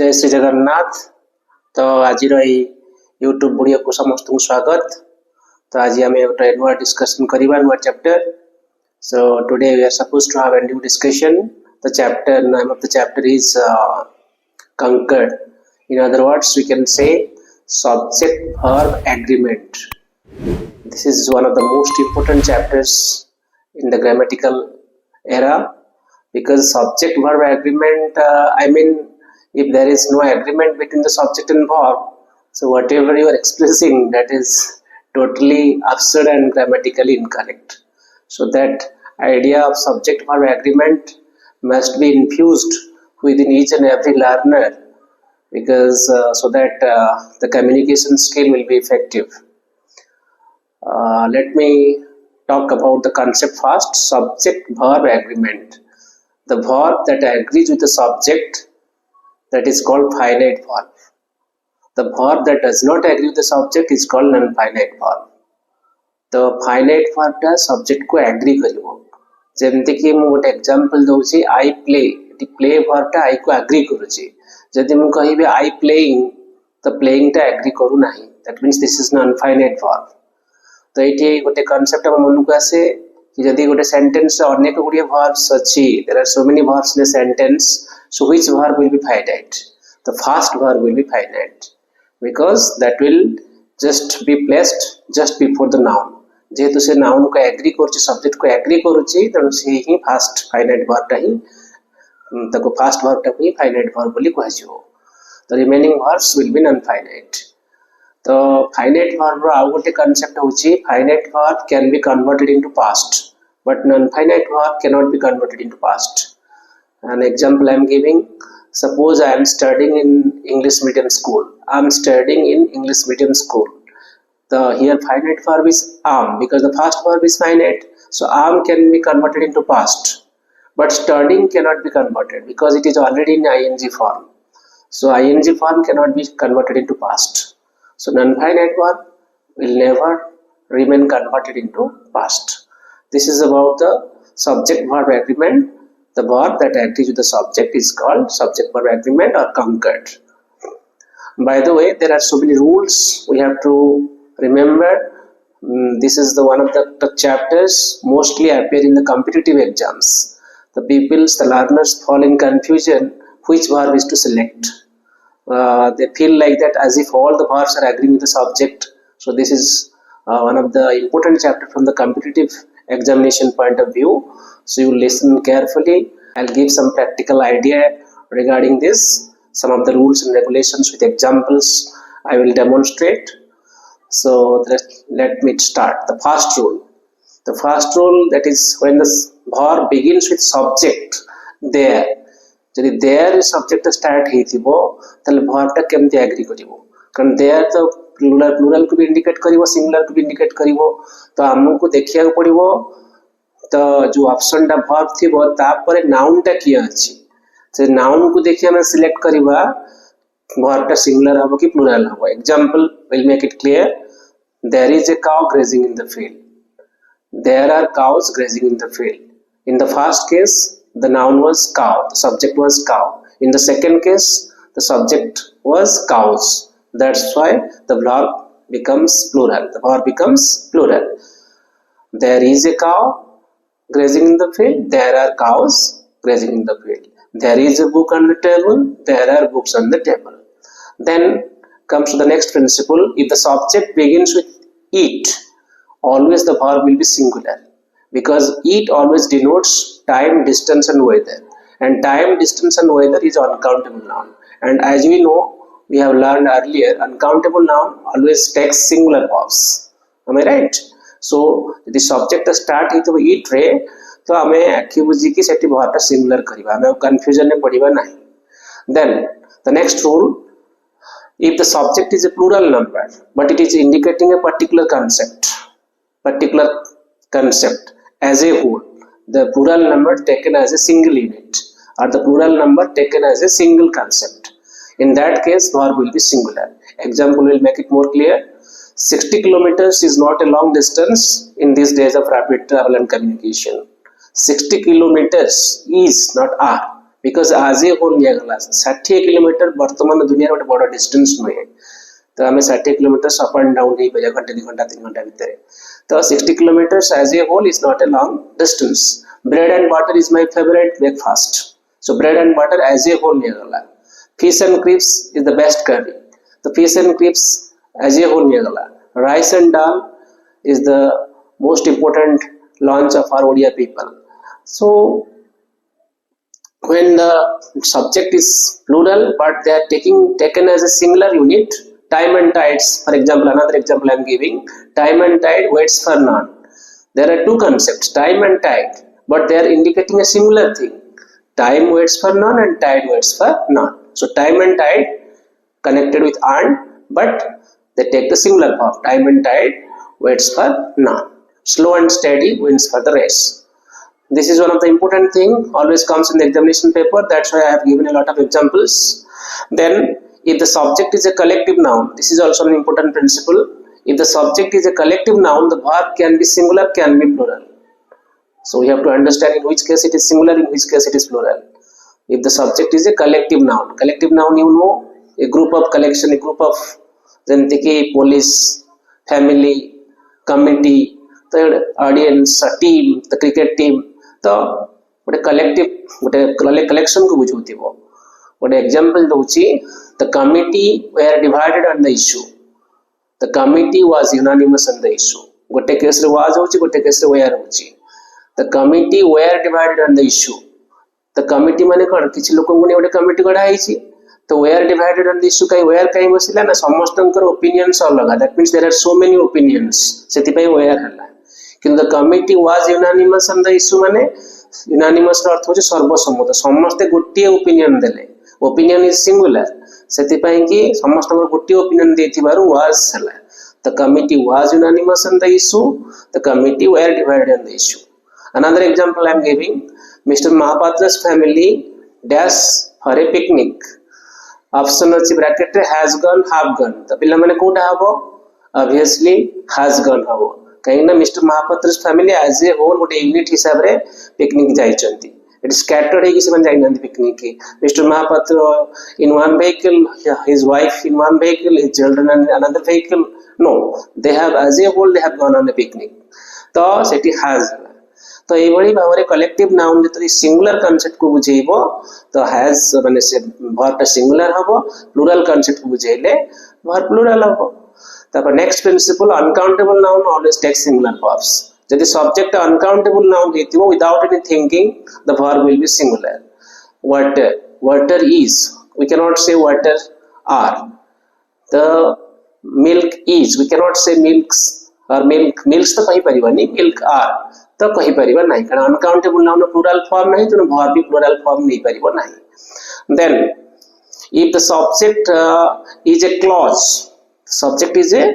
जय श्री जगन्नाथ। तो आज यूट्यूब वीडियो को समस्त स्वागत। तो आज आम गोटे नुआ डिस्कशन करवा नुआ chapter. So today we are suppose to have a new discussion. The chapter name of the chapter is conquered. In other words, we can say subject verb agreement. This is one of the most important chapters in the grammatical era, because subject verb agreement, if there is no agreement between the subject and verb, so whatever you are expressing, that is totally absurd and grammatically incorrect. So that idea of subject verb agreement must be infused within each and every learner, because so that the communication skill will be effective. Let me talk about the concept first. Subject verb agreement. The verb that agrees with the subject, that is called finite verb. The verb that does not agree with the subject is called non-finite verb. The finite verb ta subject को agree करिवो। जेमते कि मु गोटे example दउची, I play, the play verb ता I को agree करूची। जदि मु कहिबे I playing, तो playing ता agree करू नाही। That means this is non-finite verb. तो एठी गोटे कांसेप्ट हम मन को आसे कि जदि गोटे सेंटेंस रे अनेक गुडिया verbs अछि, there are so many verbs in a sentence, so which verb will be finite? The first verb will be finite, because that will just be placed just before the noun. जेहेतु से noun को agree करूची, subject को agree करूची, तनो से ही first finite verb ता ही तको first verb ता ही finite verb बोली कहजियो। The remaining verbs will be non-finite. तो finite verb रो आउ गोटे concept होची, finite verb can be converted into past, but non-finite verb cannot be converted into past. An example I am giving: suppose I am studying in English medium school. I am studying in English medium school. The here finite verb is am, because the first verb is finite, so am can be converted into past, but studying cannot be converted because it is already in ing form. So ing form cannot be converted into past. So non-finite verb will never remain converted into past. This is about the subject verb agreement. The verb that agrees with the subject is called subject verb agreement or conquered. By the way, there are so many rules we have to remember. This is the one of the chapters mostly appear in the competitive exams. The learners fall in confusion which verb is to select. They feel like that as if all the verbs are agreeing with the subject. So this is one of the important chapter from the competitive examination point of view. So you listen carefully. I'll give some practical idea regarding this. Some of the rules and regulations with examples I will demonstrate. So let me start. The first rule. The first rule, that is when the verb begins with subject there. जदि there subject start हेतिबो तले verb टा केमते agree करिवो, कारण there तो plural को भी indicate करिवो, singular को भी indicate करिवो। तो हमको देखिया पड़िवो तो जो ऑप्शन टा verb थिबो तापरे noun टा किया अछि, से noun को देखिया हम सिलेक्ट करिवा verb टा singular हबो कि plural हबो। Example will make it clear. There is a cow grazing in the field. There are cows grazing in the field. In the first case, the noun was cow, the subject was cow. In the second case, the subject was cows. That's why the verb becomes plural. The verb becomes plural. There is a cow grazing in the field. There are cows grazing in the field. There is a book on the table. There are books on the table. Then comes to the next principle. If the subject begins with it, always the verb will be singular, because it always denotes time, distance and weather, and time, distance and weather is uncountable noun. And as we know, we have learned earlier, uncountable noun always takes singular verbs. Am I right? So the subject start with it रे, तो हमें आखि बुझी कि सेठी verb टा singular करिवा, हमें confusion में पड़िवा नहीं. Then the next rule: if the subject is a plural number but it is indicating a particular concept as a whole, the plural number taken as a single unit or the plural number taken as a single concept, in that case verb will be singular. Example will make it more clear. 60 kilometers is not a long distance in these days of rapid travel and communication. 60 kilometers is, not are, because आज ए whole निया गला 60 kilometre वर्तमान दुनिया रे बड़ distance नुहे तो आम 60 किलोमीटर अप एंड डाउन हो पारे घंटे 2 घंटा 3 घंटा भितर तो 60 kilometre as a whole is not a long distance bread and butter is my favourite breakfast so bread and butter as a whole निया गला fish and chips is the best curry तो fish and chips as a whole निया गला rice and dal is the most important lunch of our Odia people. So when the subject is plural but they are taken as a singular unit, time and tides, for example, another example I am giving, time and tide waits for none. There are two concepts, time and tide, but they are indicating a singular thing. Time waits for none and tide waits for none. So time and tide connected with and, but they take the singular form. Time and tide waits for none. Slow and steady wins for the race. This is one of the important thing, always comes in the examination paper. That's why I have given a lot of examples. Then, if the subject is a collective noun, this is also an important principle. If the subject is a collective noun, the verb can be singular, can be plural. So we have to understand in which case it is singular, in which case it is plural. If the subject is a collective noun, you know, a group of collection, a group of police, family, committee, the audience, a team, the cricket team, तो गोटे collective गोटे collection को बुझौथिबो गोटे example दउची the committee were divided on the issue the committee was unanimous on the issue गोटे case रे was होची गोटे case रे were होची the committee were divided on the issue the committee माने कोन किछि लोक गुने गोटे committee गढा आइची तो were divided on the issue kai were kai बसिला ना समस्तंकर opinions अलग that means there are so many opinions सेति पई were हला किंतु the committee was unanimous on the issue माने unanimous अर्थ होची सर्वसम्मत समस्त गोटिए opinion देले opinion is singular सेति पई कि समस्तंकर गोटिए opinion देथिबारु was हला the committee was unanimous on the issue the committee were divided on the issue another example I am giving Mr. Mohapatra's family dash for a picnic option अछि bracket रे has gun have gun त पिला माने कोटा हबो obviously has gun हबो कहीं ना mister Mahapatra's family as a whole गोटे यूनिट हिसाब रे पिकनिक जाई चंती इट स्कैटर्ड है कि से जाई नंदी पिकनिक की mister Mahapatra in one vehicle his wife in one vehicle his children in another vehicle no they have as a whole they have gone on a picnic तो सेटी हैज तो ए भली भावरे कलेक्टिव नाउन जतरी सिंगुलर कांसेप्ट को बुझेइबो तो हैज माने से वर्ब सिंगुलर हबो प्लुरल कांसेप्ट को बुझेइले वर्ब प्लुरल हबो तापर next principle uncountable noun always take singular verbs यदि सब्जेक्ट अनकाउंटेबल नाउन हेतिबो without any thinking the verb will be singular water is we can not say water are the milk is we can not say milks or milks तो कहि परिबानी milk are तो कहि परिबा नाही कारण uncountable noun plural form नाही तो verb भी plural form नहीं परिबो नाही then if the subject is a clause subject is a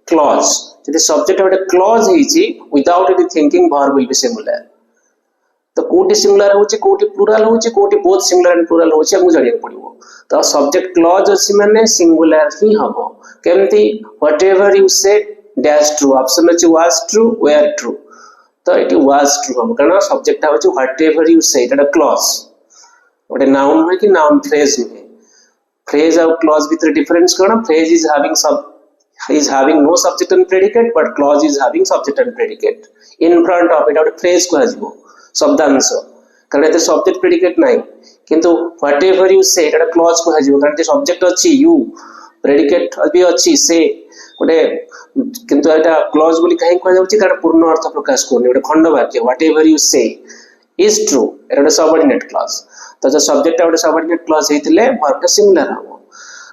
clause यदि सब्जेक्ट गोटे क्लॉज हेची without any thinking verb will be singular तो कोटी सिंगुलर होची कोटी प्लुरल होची कोटी बोथ सिंगुलर एंड प्लुरल होची हमु जानिया पड़िबो तो सब्जेक्ट क्लॉज अछि माने सिंगुलर ही हबो केमती whatever you said dash true option अछि वाज ट्रू वेयर ट्रू तो इट वाज ट्रू हम कारण सब्जेक्ट आ होची whatever you say it a clause ओटे नाउन है कि नाउन फ्रेज है फ्रेज और क्लॉज भीतर डिफरेंस कोन phrase is having no subject and predicate but clause is having subject and predicate in front of it ओटे फ्रेज को आजिबो शब्दांश कारण एते सब्जेक्ट प्रेडिकेट नाही किंतु whatever you say it clause को आजिबो कारण ते सब्जेक्ट अछि यू प्रेडिकेट भी अछि से गोटे किंतु एटा क्लॉज बोली काहे कहै जाउची कारण पूर्ण अर्थ प्रकाश कोनी गोटे खंड वाक्य व्हाटएवर यू से is true Etah subordinate clause तो जो सब्जेक्ट गोटे सबऑर्डिनेट क्लॉज हेतिले वर्ब सिंगुलर हो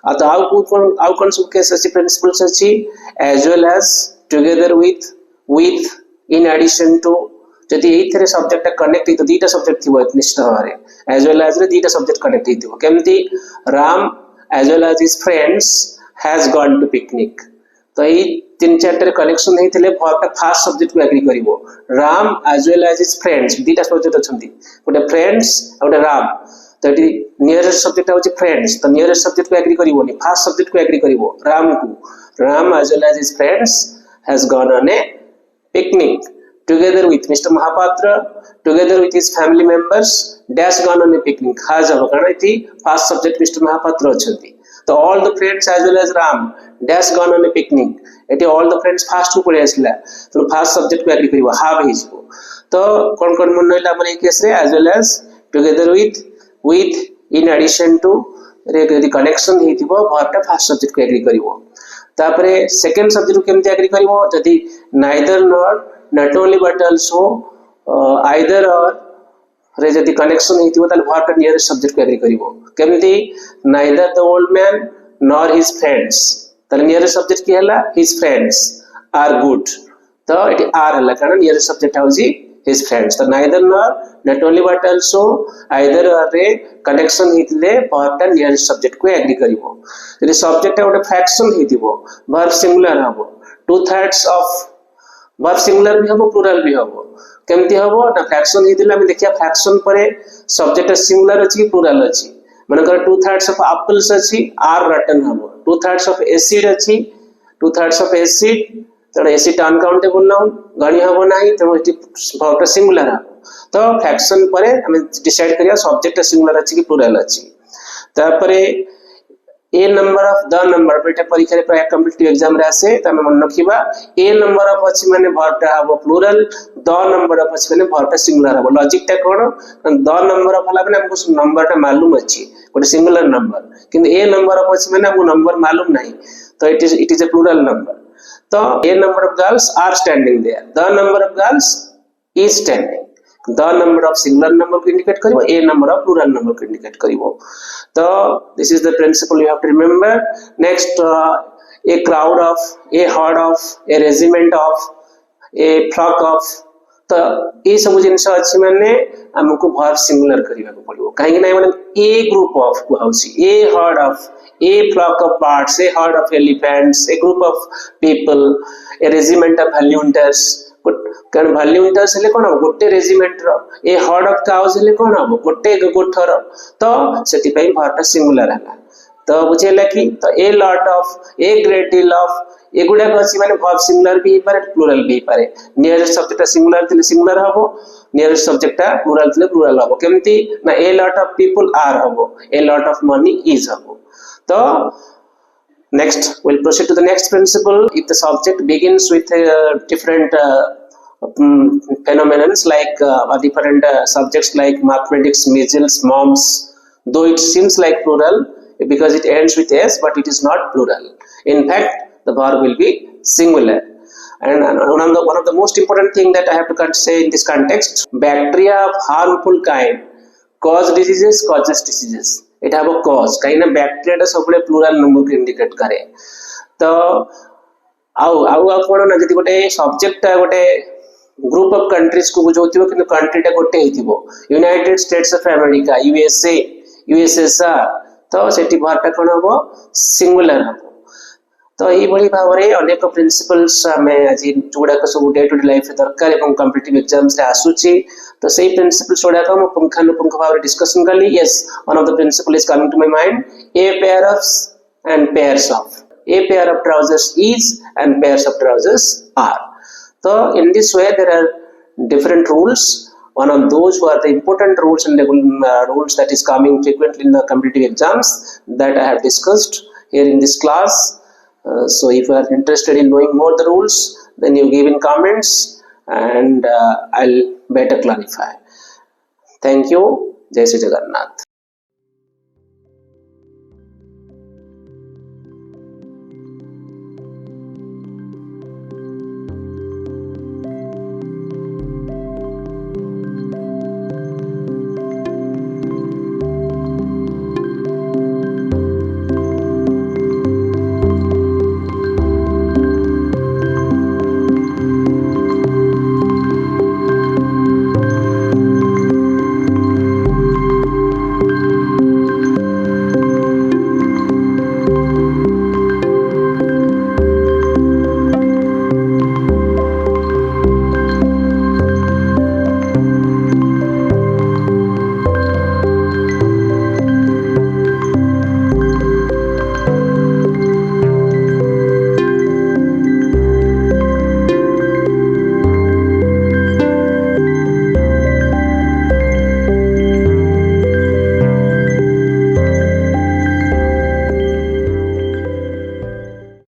आ तो आउ कोन सब केस अछि प्रिंसिपल्स अछि as well as together with in addition to जदि एथरे सब्जेक्ट कनेक्ट तो दीटा सब्जेक्ट थिबो निश्चित भारे एज वेल एज रे दीटा सब्जेक्ट कनेक्ट हिथिबो केमती Ram as well as his friends has gone to picnic तो ये तीन चार कनेक्शन नहीं थिले वर्ब फर्स्ट सब्जेक्ट को एग्री करिवो Ram as well as his friends दीटा सब्जेक्ट अछंती गोटे फ्रेंड्स और गोटे राम तो ये नियरेस्ट सब्जेक्ट होची फ्रेंड्स तो नियरेस्ट सब्जेक्ट को एग्री करिवोनी फर्स्ट सब्जेक्ट को एग्री करिवो राम को Ram as well as his friends has gone on A picnic together with Mr. Mohapatra, together with his family members, dash gone on a picnic. Has first subject Mr. Mohapatra achandi. So all the friends as well as Ram dash gone on a picnic. Eti all the friends fast to put asla. So first subject ko agree karibo have is. So kon mon noila amar ei case re as well as together with in addition to the connection heitibo verb ta first subject ko agree karibo. तापरे second subject को केमती agree करिवो जदि neither nor not only but also either or रे जदि connection हेतिवो ताले verb का nearest subject को agree करिवो केमती neither the old man nor his friends ताले nearest subject की हला his friends are good तो एटी are हला कारण nearest subject housie his friends तो neither nor not only but also either or रे connection हेतिले verb का nearest subject को agree करिवो यदि subject है ଗୋଟେ fraction हेतिवो verb singular हबो 2/3 of verb singular भी हबो plural भी हबो केमती हबो ना fraction हेतिले हम देखिया fraction परे subject singular अछि कि plural अछि मानकर 2/3 of apples अछि are rotten हबो 2/3 of acid अछि 2/3 of acid तो acid uncountable noun गणी हबो नाही तो verb singular हबो तो fraction परे हम डिसाइड करिया subject singular अछि कि plural अछि तापरे a number of the number बेटा परीक्षा रे प्राय कॉम्पिटिटिव एग्जाम रे आसे त हम मन रखिबा a number of अछि माने verb ता हबो plural the number of अछि माने verb ता singular हबो लॉजिक ता कोन the number of हला माने हमको नंबर ता मालूम अछि गोटे सिंगुलर नंबर किंतु a number of अछि माने हमको नंबर मालूम नाही तो it is a plural number तो a number of girls are standing there the number of girls is standing the number of singular number को indicate करिवो a number of plural number को indicate करिवो तो this is the principle you have to remember next a crowd of a herd of a regiment of a flock of तो ये सब जिनस अछि माने हमको verb singular करिवा को पड़िवो काहे नै माने a group of को हाउसी a herd of a flock of birds a herd of elephants a group of people a regiment of volunteers कारण volunteers हेले कोन गोटे रेजिमेंट रो ए हर्ड ऑफ काउज हेले कोन हो गोटे गोठर तो सेति पई verb सिंगुलर हला तो बुझेला कि तो ए lot of a great deal of एगुडा अछि माने verb सिंगुलर भी पारे प्लुरल भी पारे नियरेस्ट सब्जेक्ट सिंगुलर थिले सिंगुलर हबो नियरेस्ट सब्जेक्ट प्लुरल थिले प्लुरल हबो केमती ना a lot of people are हबो a lot of money is हबो तो next we'll proceed to the next principle if the subject begins with different phenomenons like different subjects like mathematics measles moms though it seems like plural because it ends with s but it is not plural in fact the verb will be singular and one of the most important thing that I have to say in this context bacteria of harmful kind cause diseases causes diseases it have a cause kahi na bacteria ta सबले plural number को indicate करे तो आउ कोन ना जति गोटे subject गोटे group of countries को बुझौतिबो कि कंट्री टा गोटे हेतिबो United States of America USA USSR तो सेठी वर्ब टा कोन हबो सिंगुलर हबो तो एही बड़ी भावरे अनेक प्रिंसिपल्स हमें आज जोडा को सब डे टू डे लाइफ रे दरकार एवं कॉम्पिटिटिव एग्जाम्स रे आसुची तो सेही प्रिंसिपल जोडा को हम पुंखानुपुंख भाव रे डिस्कशन करली yes one of the principle is coming to my mind a pair of and pairs of a pair of trousers is and pairs of trousers are so in this way there are different rules one of those who are the important rules and rules that is coming frequently in the competitive exams that I have discussed here in this class so if you are interested in knowing more the rules then you give in comments and I'll better clarify thank you jai Shri Jagannath